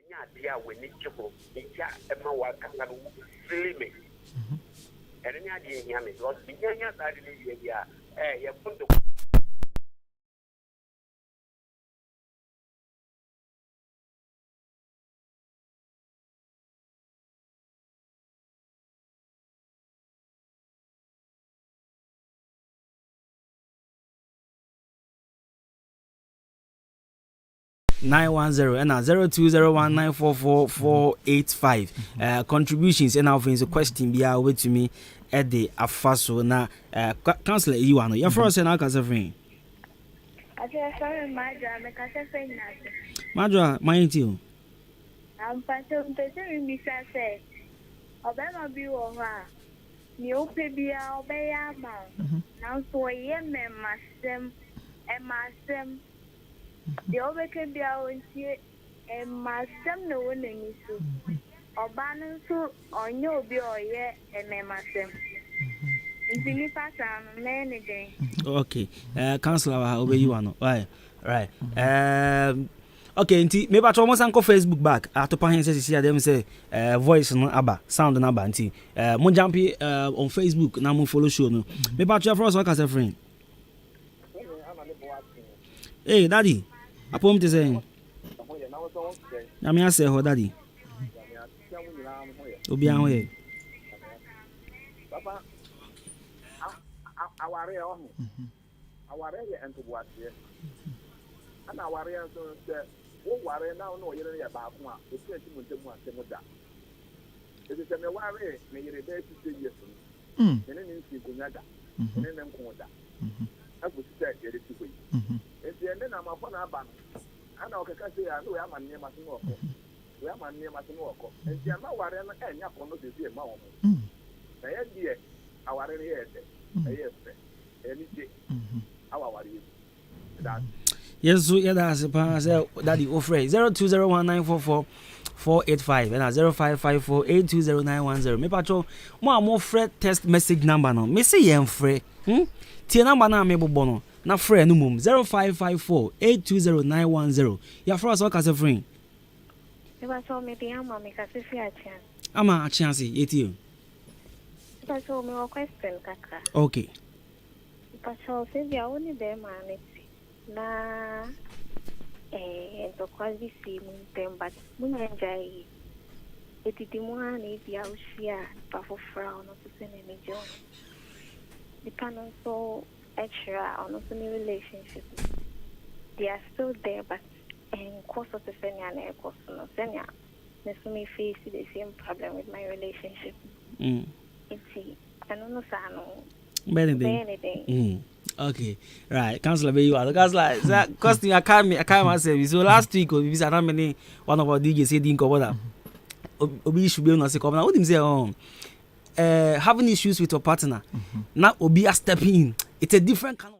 nya dia we ni chipo ya ema wa kasa no filime ene nya dia nya me because nya sa de ni ya ya punto 910 and 0201944485 contributions and our friends a question be out to me at the afaso na counselor you are your first and our friend Madra mind you I'm passing to me say Obama be over ni ope bia obeya ma now so ye me masem e masem the obeke bia ontie e masem no wonani so oba no so onye obi oye e me masem ntini pasa no na ne den okay counselor obey you are no right okay nti me ba almost anko Facebook back atopa hen say dem say voice no aba sound no aba nti mo jump on Facebook na mo follow show no me ba for us waka say friend hey daddy apom te say na me say ho daddy obi an ho ye papa aware o aware ye ento boatie ana aware so se wo ware na no yere ye ba ko a o ti enti mo ntemu asem da e se me ware me yere be ti se yesu ene ni nsi kunya da ene ne nko da afu ti se yere ti koyi enti ene na mafo na aba no ana o kaka se ya no ya ma ne ma so no ko ya ma ne ma so no ko enti ama ware no enya ko no se se ma wo na ye die aware ne ye de ye fe eni je aware ye that yes so yeah that's say daddy offer 0201944485 and 0554820910 me patcho mo am free text message number no me say yen free tie number na me bobo no na free no mum 0554820910 ya for us waka say free e ba so me bi ama me ka se fi atia ama a chance yeti ba so me question kaka okay ba so se dia oni be ma ne na ento quasi si mun temba mun enjai etiti mua ne bia usia pa for frau no to sene me jo the canon so extra on no any relationship they are still there but in course of the senya na course no senya me so me face the same problem with my relationship it's I don't know sa no anything. Okay, right. Counselor, where you are? The counselor, that costing I can't myself. So last week, we visited how many one of our DJs said didn't cover that. Obi should be on a second. Now, what him say? Having issues with your partner. Now, Obi are stepping in. It's a different kind of.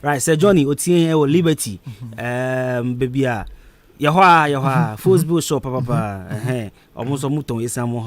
Right, Sir Johnny, Otie or Liberty, baby, Yahwa, Facebook shop, papa, almost a mouton is some more